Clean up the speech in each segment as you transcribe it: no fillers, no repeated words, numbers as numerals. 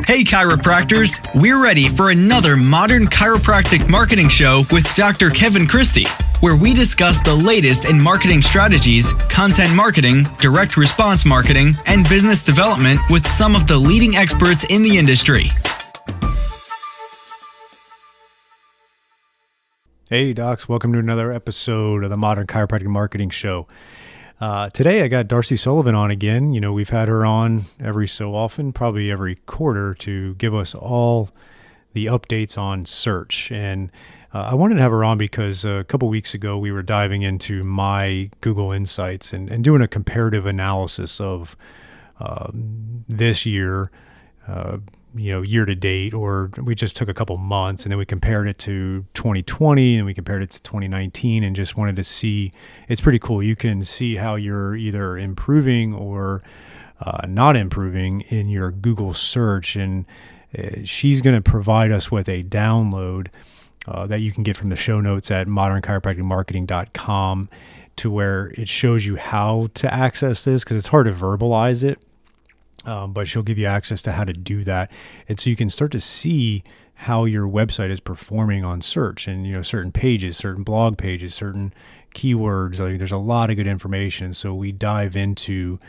Hey chiropractors, we're ready for another modern chiropractic marketing show with Dr. Kevin Christie, where we discuss the latest in marketing strategies, content marketing, direct response marketing, and business development with some of the leading experts in the industry. Hey docs, welcome to another episode of the Modern Chiropractic Marketing Show. Today I got Darcy Sullivan on again. You know, we've had her on every so often, probably every quarter, to give us all the updates on search. And I wanted to have her on because a couple weeks ago we were diving into my Google Insights and doing a comparative analysis of this year, year to date, or we just took a couple months and then we compared it to 2020 and we compared it to 2019 and just wanted to see. It's pretty cool. You can see how you're either improving or not improving in your Google search. And she's going to provide us with a download that you can get from the show notes at modernchiropracticmarketing.com, to where it shows you how to access this, because it's hard to verbalize it. But she'll give you access to how to do that. And so you can start to see how your website is performing on search and, certain pages, certain blog pages, certain keywords. Like, there's a lot of good information. So we dive into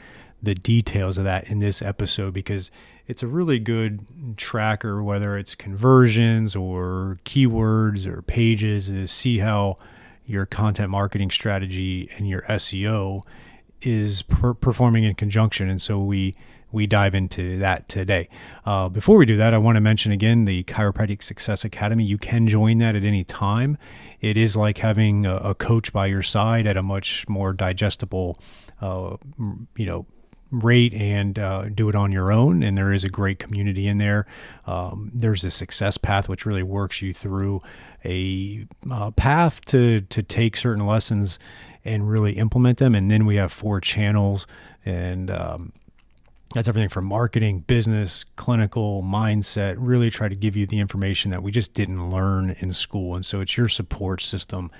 the details of that in this episode because it's a really good tracker, whether it's conversions or keywords or pages, to see how your content marketing strategy and your SEO is performing in conjunction. And so we dive into that today. Before we do that, I want to mention again the Chiropractic Success Academy. You can join that at any time. It is like having a coach by your side at a much more digestible, rate, and do it on your own. And there is a great community in there. There's a success path, which really works you through a path to take certain lessons and really implement them. And then we have 4 channels, and that's everything from marketing, business, clinical, mindset. Really try to give you the information that we just didn't learn in school. And so it's your support system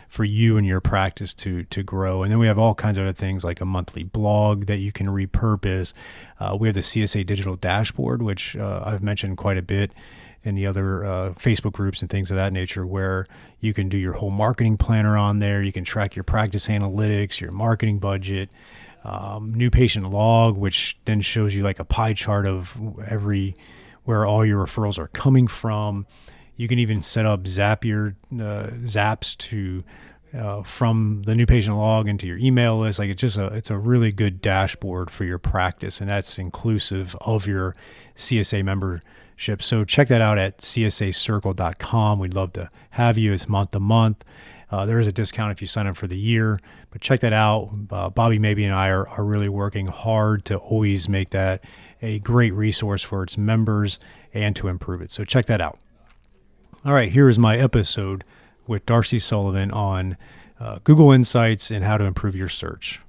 for you and your practice to grow. And then we have all kinds of other things, like a monthly blog that you can repurpose. We have the CSA digital dashboard, which I've mentioned quite a bit in the other Facebook groups and things of that nature, where you can do your whole marketing planner on there. You can track your practice analytics, your marketing budget, new patient log, which then shows you like a pie chart of where all your referrals are coming from. You can even set up zaps to from the new patient log into your email list. Like, it's a really good dashboard for your practice, and that's inclusive of your CSA membership. So check that out at csacircle.com. We'd love to have you. It's month to month. There is a discount if you sign up for the year, but check that out. Bobby, Maybe, and I are really working hard to always make that a great resource for its members and to improve it. So check that out. All right, here is my episode with Darcy Sullivan on Google Insights and how to improve your search.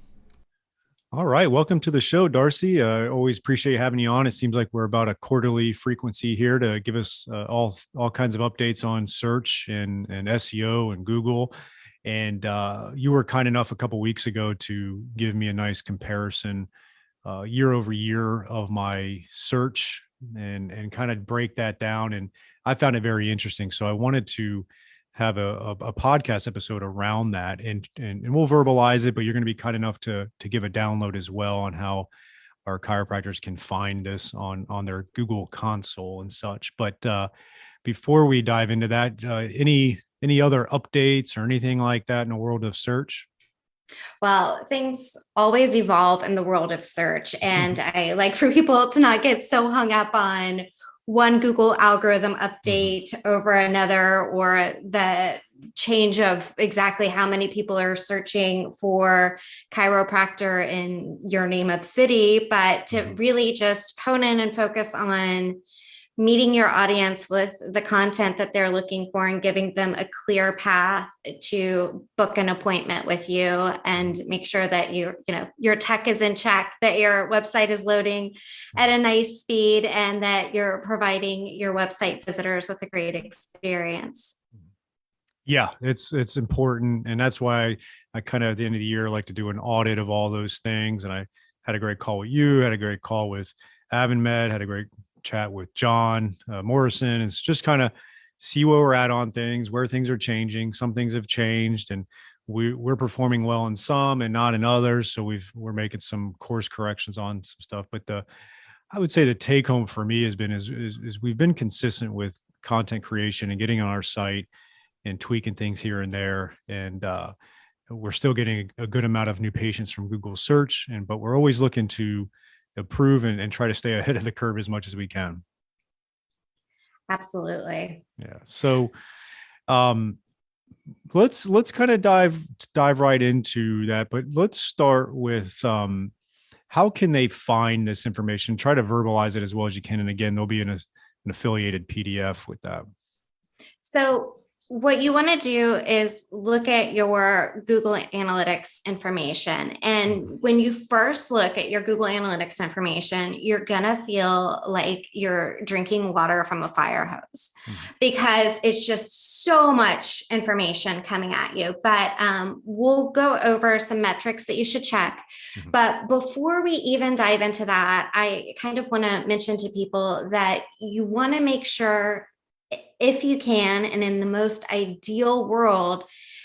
All right, welcome to the show, Darcy. I always appreciate having you on. It seems like we're about a quarterly frequency here to give us all kinds of updates on search and SEO and Google. And you were kind enough a couple weeks ago to give me a nice comparison year over year of my search and kind of break that down. And I found it very interesting. So I wanted to have a podcast episode around that, and we'll verbalize it, but you're going to be kind enough to give a download as well on how our chiropractors can find this on their Google console and such. But before we dive into that, any other updates or anything like that in the world of search? Well, things always evolve in the world of search. And I like for people to not get so hung up on one Google algorithm update over another, or the change of exactly how many people are searching for chiropractor in your name of city, but to really just hone in and focus on meeting your audience with the content that they're looking for and giving them a clear path to book an appointment with you, and make sure that your tech is in check, that your website is loading at a nice speed, and that you're providing your website visitors with a great experience. Yeah, it's important. And that's why I kind of at the end of the year like to do an audit of all those things. And I had a great call with you, had a great call with AvenMed, had a great chat with John Morrison. It's just kind of see where we're at on things, where things are changing. Some things have changed, and we're performing well in some and not in others. So we're making some course corrections on some stuff. But I would say the take home for me has been is we've been consistent with content creation and getting on our site and tweaking things here and there. And we're still getting a good amount of new patients from Google search, but we're always looking to improve and try to stay ahead of the curve as much as we can. Absolutely. Yeah. So let's kind of dive right into that, but let's start with how can they find this information? Try to verbalize it as well as you can. And again, there'll be an affiliated PDF with that. So what you want to do is look at your Google Analytics information. And when you first look at your Google Analytics information, you're going to feel like you're drinking water from a fire hose because it's just so much information coming at you. But we'll go over some metrics that you should check. But before we even dive into that, I kind of want to mention to people that you want to make sure, if you can, and in the most ideal world,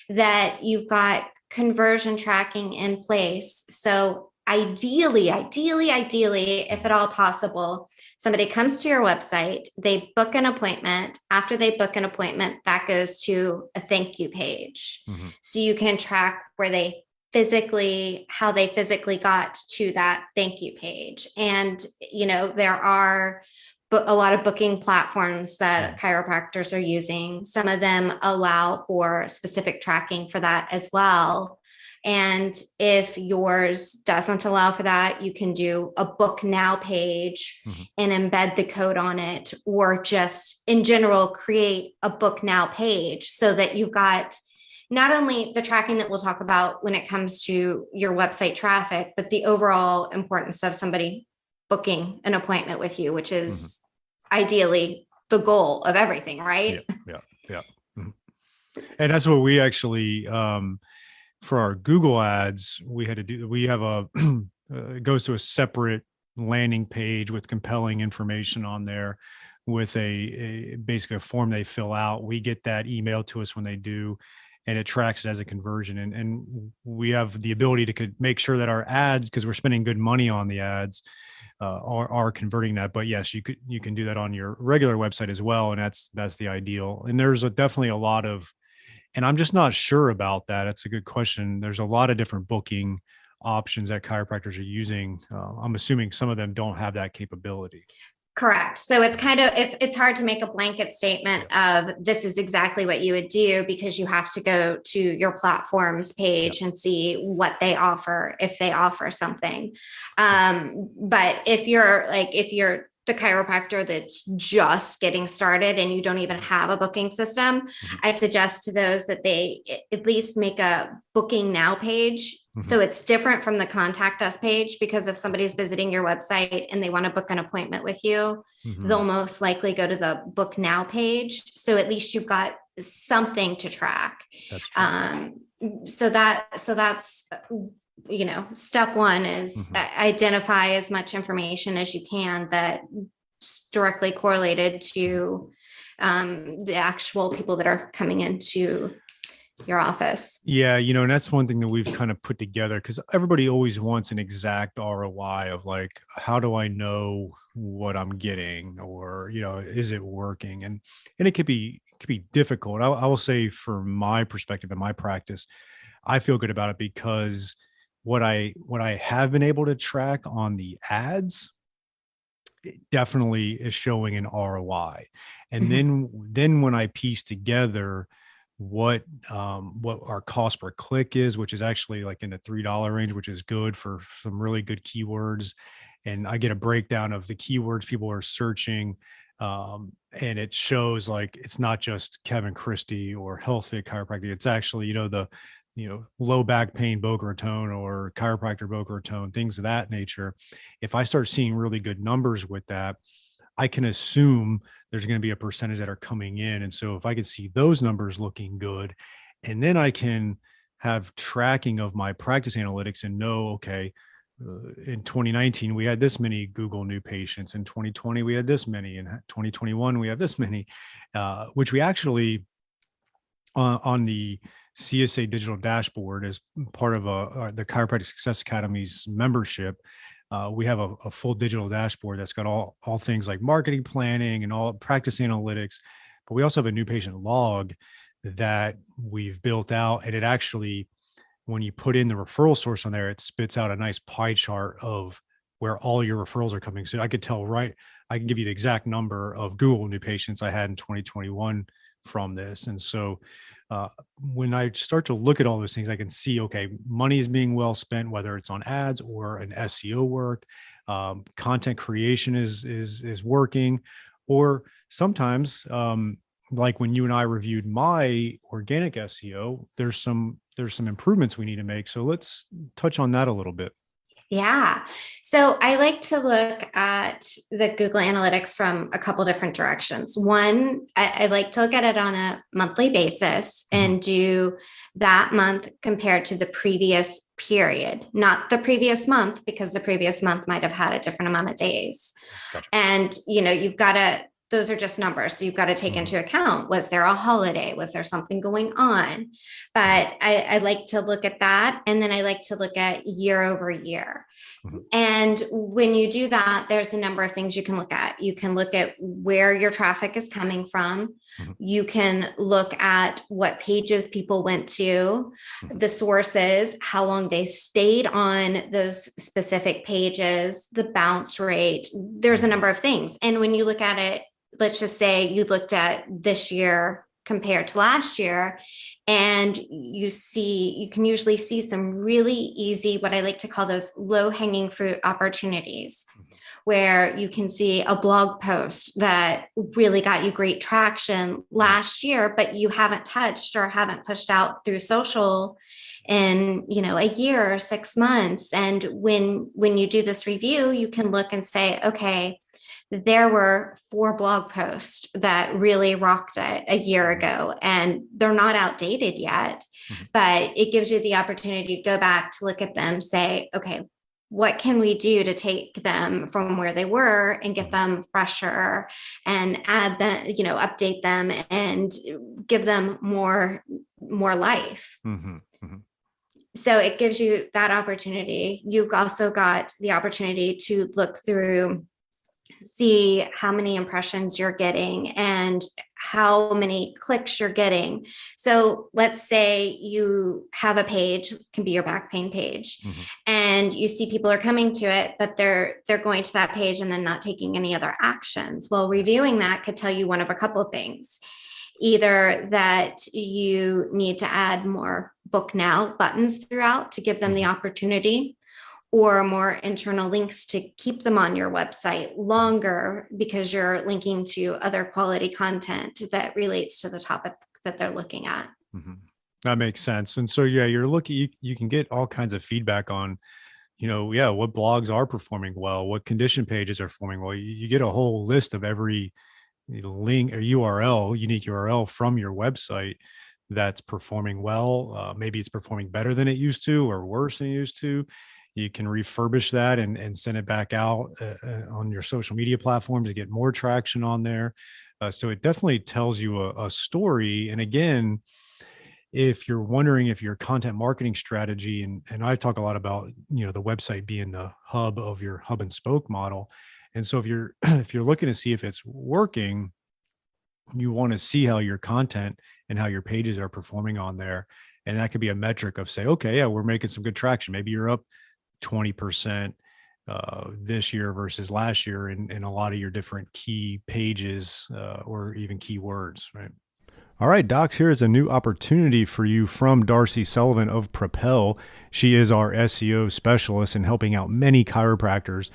that you've got conversion tracking in place. So ideally, if at all possible, somebody comes to your website, they book an appointment. After they book an appointment, that goes to a thank you page. So you can track how they physically got to that thank you page. And, there are a lot of booking platforms that chiropractors are using. Some of them allow for specific tracking for that as well. And if yours doesn't allow for that, you can do a book now page and embed the code on it, or just in general, create a book now page so that you've got not only the tracking that we'll talk about when it comes to your website traffic, but the overall importance of somebody booking an appointment with you, which is ideally the goal of everything, right? Yeah. And that's what we actually, for our Google ads, we had to do. We have it goes to a separate landing page with compelling information on there with basically a form they fill out. We get that emailed to us when they do, and it tracks it as a conversion. And we have the ability to make sure that our ads, because we're spending good money on the ads, are converting that. But yes, you can do that on your regular website as well. And that's the ideal. And there's definitely a lot of, and I'm just not sure about that. It's a good question. There's a lot of different booking options that chiropractors are using. I'm assuming some of them don't have that capability. Correct. So it's hard to make a blanket statement of this is exactly what you would do, because you have to go to your platform's page and see what they offer, if they offer something. But if you're the chiropractor that's just getting started and you don't even have a booking system, I suggest to those that they at least make a booking now page. So it's different from the contact us page, because if somebody's visiting your website and they want to book an appointment with you, they'll most likely go to the book now page. So at least you've got something to track. That's true. So that's step one is identify as much information as you can that's directly correlated to the actual people that are coming into your office. Yeah. And that's one thing that we've kind of put together, because everybody always wants an exact ROI of like, how do I know what I'm getting, or, is it working? And it could be difficult. I will say, from my perspective and my practice, I feel good about it, because what I have been able to track on the ads, it definitely is showing an ROI. And then when I piece together what our cost per click is, which is actually like in the $3 range, which is good for some really good keywords. And I get a breakdown of the keywords people are searching. And it shows like, it's not just Kevin Christie or health fit chiropractic. It's actually, low back pain Boca Raton or chiropractor Boca Raton, things of that nature. If I start seeing really good numbers with that, I can assume there's going to be a percentage that are coming in. And so if I could see those numbers looking good, and then I can have tracking of my practice analytics and know, okay, in 2019, we had this many Google new patients. In 2020, we had this many. In 2021, we have this many, which we actually, on the CSA digital dashboard as part of the Chiropractic Success Academy's membership, we have a full digital dashboard that's got all things like marketing planning and all practice analytics. But we also have a new patient log that we've built out. And it actually, when you put in the referral source on there, it spits out a nice pie chart of where all your referrals are coming. So I could tell, right, I can give you the exact number of Google new patients I had in 2021 from this. And so when I start to look at all those things, I can see, okay, money is being well spent, whether it's on ads or an SEO work, content creation is working, or sometimes, like when you and I reviewed my organic SEO, there's some improvements we need to make. So let's touch on that a little bit. Yeah. So I like to look at the Google Analytics from a couple different directions. One, I like to look at it on a monthly basis and do that month compared to the previous period, not the previous month, because the previous month might have had a different amount of days. Gotcha. And, you've got to, those are just numbers. So you've got to take into account, was there a holiday? Was there something going on? But I like to look at that. And then I like to look at year over year. And when you do that, there's a number of things you can look at. You can look at where your traffic is coming from. You can look at what pages people went to, the sources, how long they stayed on those specific pages, the bounce rate. There's a number of things. And when you look at it, let's just say you looked at this year compared to last year, and you can usually see some really easy, what I like to call those low-hanging fruit opportunities, where you can see a blog post that really got you great traction last year, but you haven't touched or haven't pushed out through social in, a year or 6 months. And when you do this review, you can look and say, okay, there were 4 blog posts that really rocked it a year ago, and they're not outdated yet, but it gives you the opportunity to go back to look at them, say, okay, what can we do to take them from where they were and get them fresher and add them, update them and give them more life. So it gives you that opportunity. You've also got the opportunity to look through, see how many impressions you're getting and how many clicks you're getting. So let's say you have a page, can be your back pain page, and you see people are coming to it, but they're going to that page and then not taking any other actions. Well, reviewing that could tell you one of a couple of things. Either that you need to add more book now buttons throughout to give them the opportunity, or more internal links to keep them on your website longer because you're linking to other quality content that relates to the topic that they're looking at. That makes sense. And so, you're looking, you can get all kinds of feedback on, what blogs are performing well, what condition pages are performing well. You get a whole list of every link or URL, unique URL from your website that's performing well. Maybe it's performing better than it used to or worse than it used to. You can refurbish that and send it back out on your social media platforms to get more traction on there. So it definitely tells you a story. And again, if you're wondering if your content marketing strategy, and I talk a lot about, the website being the hub of your hub and spoke model. And so if you're looking to see if it's working, you want to see how your content and how your pages are performing on there. And that could be a metric of, say, okay, yeah, we're making some good traction. Maybe you're up 20% this year versus last year in a lot of your different key pages or even keywords, right? All right, docs, here is a new opportunity for you from Darcy Sullivan of Propel. She is our SEO specialist in helping out many chiropractors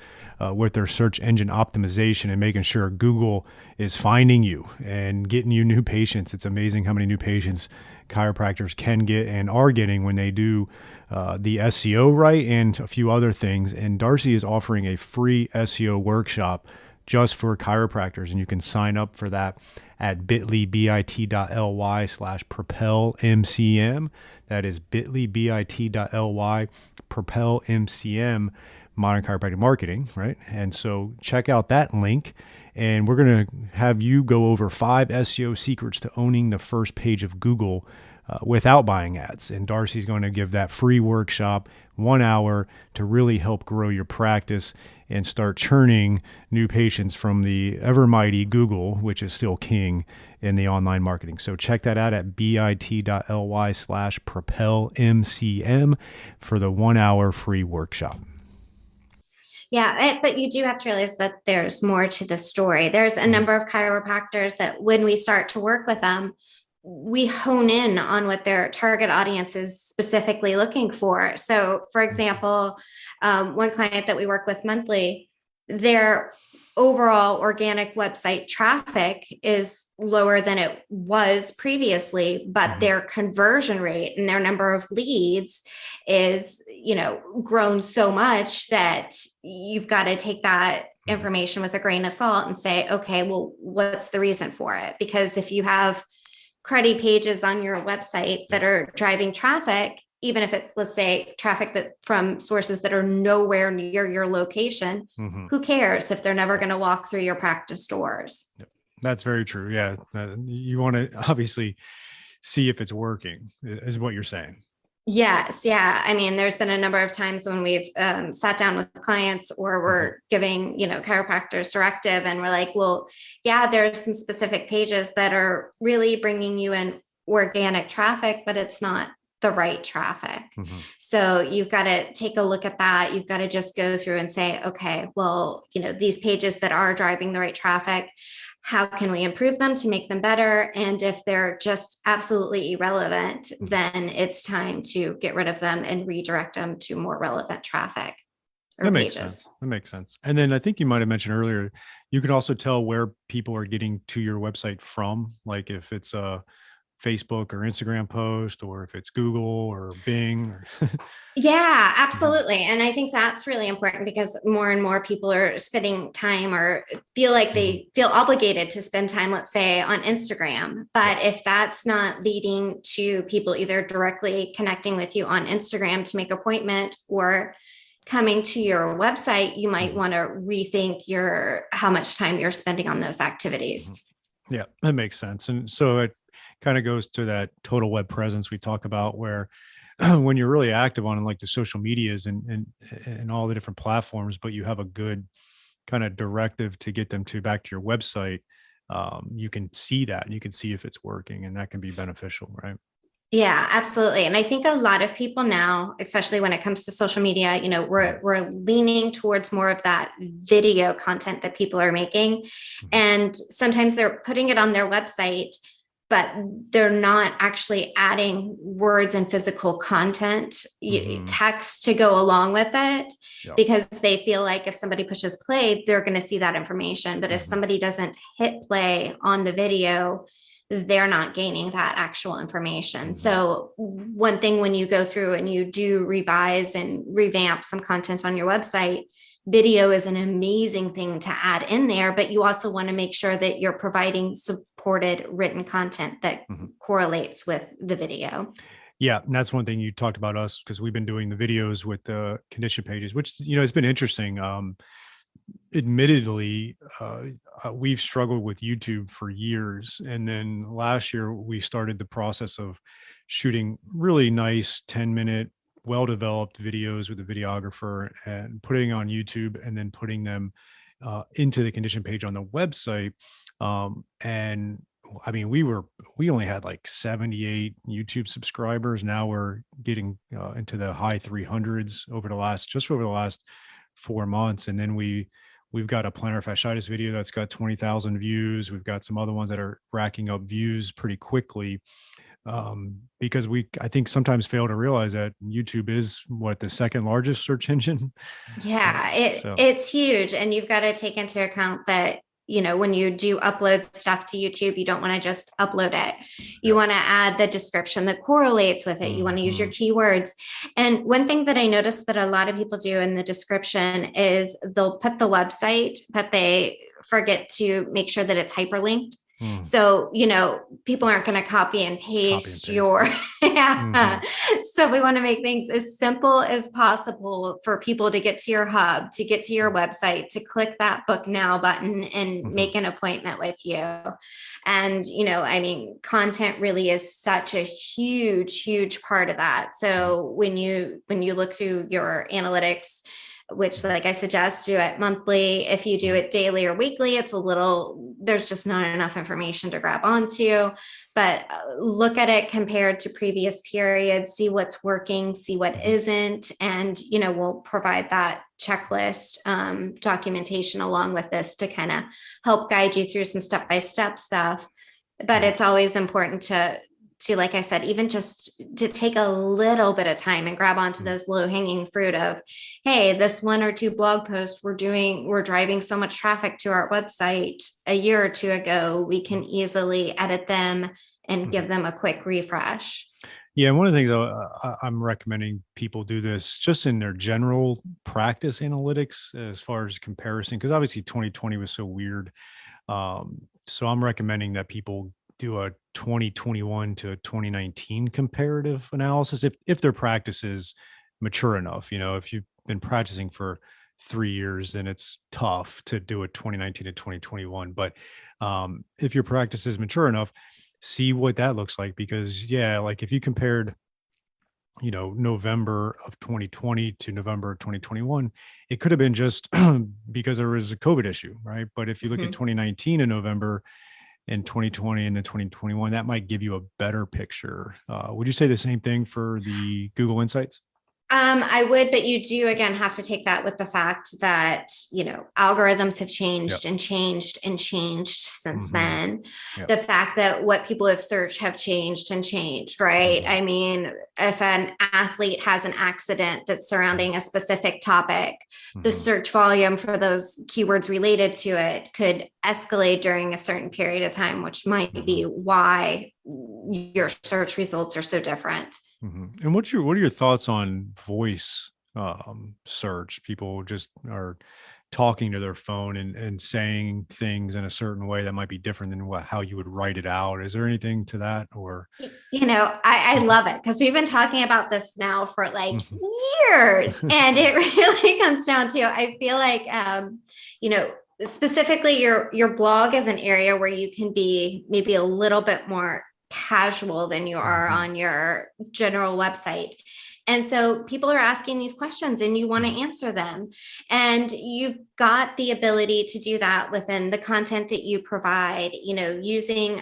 with their search engine optimization and making sure Google is finding you and getting you new patients. It's amazing how many new patients chiropractors can get and are getting when they do the SEO right and a few other things. And Darcy is offering a free SEO workshop just for chiropractors, and you can sign up for that at bit.ly/propelmcm. That is bit.ly propelmcm, Modern Chiropractic Marketing, right? And so check out that link. And we're going to have you go over 5 SEO secrets to owning the first page of Google without buying ads. And Darcy's going to give that free workshop, 1 hour, to really help grow your practice and start churning new patients from the ever mighty Google, which is still king in the online marketing. So check that out at bit.ly/propelmcm for the 1 hour free workshop. Yeah, but you do have to realize that there's more to the story. There's a number of chiropractors that when we start to work with them, we hone in on what their target audience is specifically looking for. So, for example, one client that we work with monthly, their overall organic website traffic is lower than it was previously, but their conversion rate and their number of leads is, grown so much that you've got to take that information with a grain of salt and say, okay, well, what's the reason for it? Because if you have cruddy pages on your website that are driving traffic, even if it's, let's say, traffic that from sources that are nowhere near your location, who cares if they're never going to walk through your practice doors? That's very true. Yeah. You want to obviously see if it's working, is what you're saying. Yes. Yeah. I mean, there's been a number of times when we've sat down with clients or we're giving, chiropractors directive and we're like, well, yeah, there's some specific pages that are really bringing you in organic traffic, but it's not the right traffic. So you've got to take a look at that. You've got to just go through and say, okay, well, these pages that are driving the right traffic, how can we improve them to make them better? And if they're just absolutely irrelevant, then it's time to get rid of them and redirect them to more relevant traffic or pages. That makes sense. And then I think you might have mentioned earlier, you can also tell where people are getting to your website from, like if it's a Facebook or Instagram post, or if it's Google or Bing. Yeah, absolutely. And I think that's really important because more and more people are spending time or feel like they feel obligated to spend time, let's say, on Instagram. But if that's not leading to people either directly connecting with you on Instagram to make an appointment or coming to your website, you might want to rethink how much time you're spending on those activities. Yeah, that makes sense. And so it kind of goes to that total web presence we talk about, where when you're really active on like the social medias and all the different platforms, but you have a good kind of directive to get them back to your website, you can see that and you can see if it's working, and that can be beneficial, right? Yeah, absolutely. And I think a lot of people now, especially when it comes to social media, we're leaning towards more of that video content that people are making. And sometimes they're putting it on their website, but they're not actually adding words and physical content, text to go along with it, because they feel like if somebody pushes play, they're going to see that information. But if somebody doesn't hit play on the video, they're not gaining that actual information. So one thing when you go through and you do revise and revamp some content on your website, video is an amazing thing to add in there, but you also want to make sure that you're providing supported written content that correlates with the video. Yeah. And that's one thing you talked about us, because we've been doing the videos with the condition pages, which, it's been interesting. Admittedly, we've struggled with YouTube for years. And then last year we started the process of shooting really nice 10-minute, well-developed videos with a videographer and putting on YouTube, and then putting them into the condition page on the website. And I mean, we only had like 78 YouTube subscribers. Now we're getting into the high 300s over the last 4 months. And then we've got a plantar fasciitis video that's got 20,000 views. We've got some other ones that are racking up views pretty quickly. Because I think sometimes fail to realize that YouTube is the second largest search engine. Yeah, it's huge. And you've got to take into account that, when you do upload stuff to YouTube, you don't want to just upload it. You want to add the description that correlates with it. You want to use your keywords. And one thing that I noticed that a lot of people do in the description is they'll put the website, but they forget to make sure that it's hyperlinked. So, people aren't going to copy and paste your, yeah. So we want to make things as simple as possible for people to get to your hub, to get to your website, to click that book now button and make an appointment with you. And, content really is such a huge, huge part of that. So when you look through your analytics, which, like I suggest, do it monthly. If you do it daily or weekly, there's just not enough information to grab onto. But look at it compared to previous periods, see what's working, see what isn't. And, we'll provide that checklist documentation along with this to kind of help guide you through some step-by-step stuff. But it's always important to, like I said, even just to take a little bit of time and grab onto those low hanging fruit of, hey, this 1 or 2 blog posts we're driving so much traffic to our website a year or 2 ago, we can easily edit them and give them a quick refresh. Yeah. One of the things I'm recommending people do this just in their general practice analytics as far as comparison, because obviously 2020 was so weird. So I'm recommending that people do a 2021 to 2019 comparative analysis if their practice is mature enough. If you've been practicing for 3 years, then it's tough to do a 2019 to 2021. But if your practice is mature enough, see what that looks like. Because like if you compared November of 2020 to November of 2021, it could have been just because there was a COVID issue, right? But if you look at 2019 in November in 2020 and then 2021, that might give you a better picture. Would you say the same thing for the Google Insights? I would, but you do again have to take that with the fact that, algorithms have changed and changed and changed since then. The fact that what people have searched have changed and changed, right? I mean, if an athlete has an accident that's surrounding a specific topic, the search volume for those keywords related to it could escalate during a certain period of time, which might be why your search results are so different. And what are your thoughts on voice search? People just are talking to their phone and saying things in a certain way that might be different than how you would write it out. Is there anything to that? Or I love it because we've been talking about this now for like years, and it really comes down to, I feel like specifically your blog is an area where you can be maybe a little bit more casual than you are on your general website. And so people are asking these questions and you want to answer them. And you've got the ability to do that within the content that you provide, using,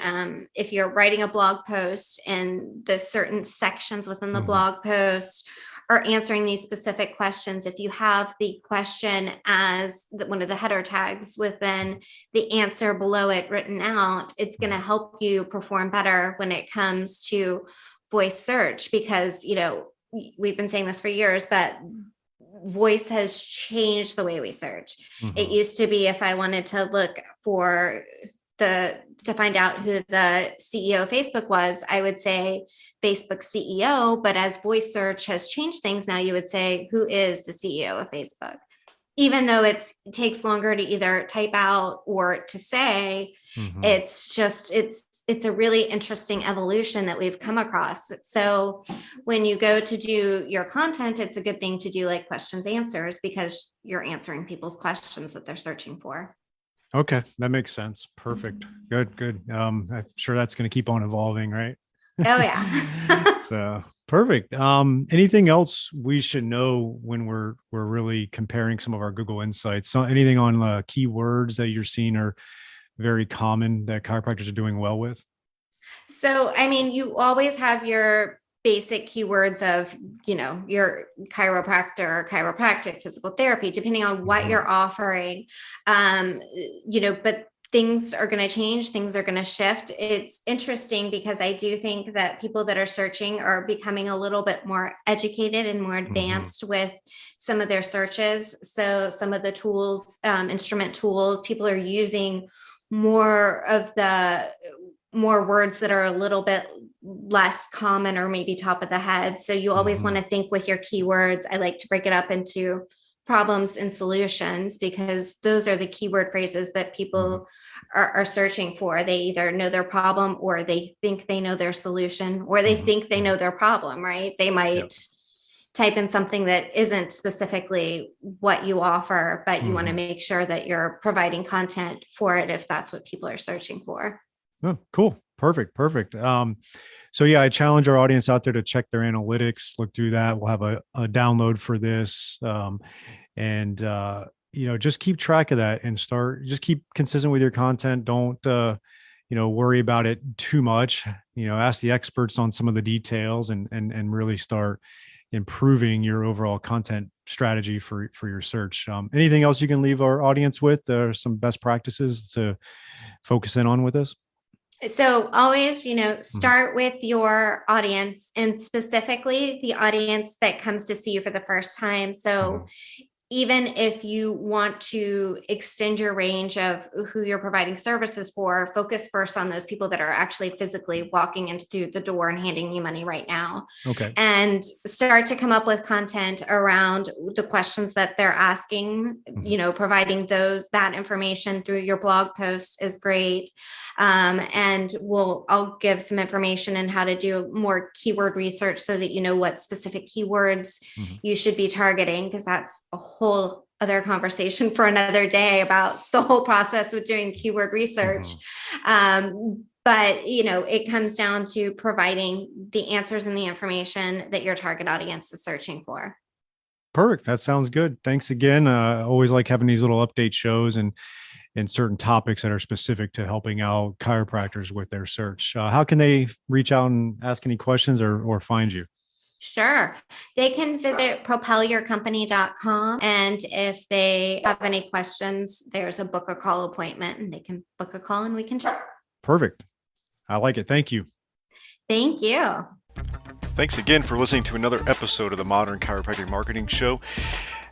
if you're writing a blog post and the certain sections within the blog post are answering these specific questions. If you have the question as one of the header tags within the answer below it written out, it's going to help you perform better when it comes to voice search, because, we've been saying this for years, but voice has changed the way we search. It used to be if I wanted to look for to find out who the CEO of Facebook was, I would say Facebook CEO. But as voice search has changed things, now you would say, who is the CEO of Facebook? Even though it takes longer to either type out or to say, it's a really interesting evolution that we've come across. So when you go to do your content, it's a good thing to do like questions, answers, because you're answering people's questions that they're searching for. Okay. That makes sense. Perfect. Good. I'm sure that's going to keep on evolving, right? Oh yeah. So perfect. Anything else we should know when we're really comparing some of our Google Insights? So anything on keywords that you're seeing are very common that chiropractors are doing well with? So, I mean, you always have your basic keywords of, your chiropractor, chiropractic, physical therapy, depending on what you're offering. But things are going to change, things are going to shift. It's interesting because I do think that people that are searching are becoming a little bit more educated and more advanced with some of their searches. So some of the tools, instrument tools, people are using more words that are a little bit less common or maybe top of the head. So you always want to think with your keywords. I like to break it up into problems and solutions, because those are the keyword phrases that people are searching for. They either know their problem, or they think they know their solution, or they think they know their problem, right? They might type in something that isn't specifically what you offer, but you want to make sure that you're providing content for it if that's what people are searching for. Oh, cool. Perfect. So yeah, I challenge our audience out there to check their analytics, look through that. We'll have a download for this. And just keep track of that and just keep consistent with your content. Don't, worry about it too much. Ask the experts on some of the details and really start improving your overall content strategy for your search. Anything else you can leave our audience with? There are some best practices to focus in on with this. So always, start with your audience, and specifically the audience that comes to see you for the first time. So even if you want to extend your range of who you're providing services for, focus first on those people that are actually physically walking into through the door and handing you money right now. Okay. And start to come up with content around the questions that they're asking. Providing that information through your blog post is great. And I'll give some information on how to do more keyword research so that you know what specific keywords you should be targeting, because that's a whole other conversation for another day about the whole process with doing keyword research. But it comes down to providing the answers and the information that your target audience is searching for. Perfect. That sounds good. Thanks again. I always like having these little update shows and certain topics that are specific to helping out chiropractors with their search. How can they reach out and ask any questions or find you? Sure. They can visit propelyourcompany.com. And if they have any questions, there's a book a call appointment, and they can book a call and we can chat. Perfect. I like it. Thank you. Thank you. Thanks again for listening to another episode of the Modern Chiropractic Marketing Show.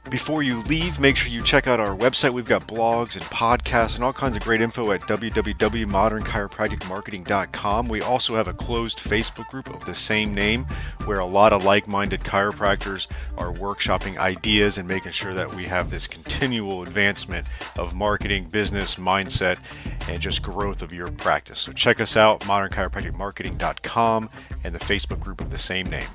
Before you leave, make sure you check out our website. We've got blogs and podcasts and all kinds of great info at www.modernchiropracticmarketing.com. We also have a closed Facebook group of the same name where a lot of like-minded chiropractors are workshopping ideas and making sure that we have this continual advancement of marketing, business, mindset, and just growth of your practice. So check us out, modernchiropracticmarketing.com, and the Facebook group of the same name.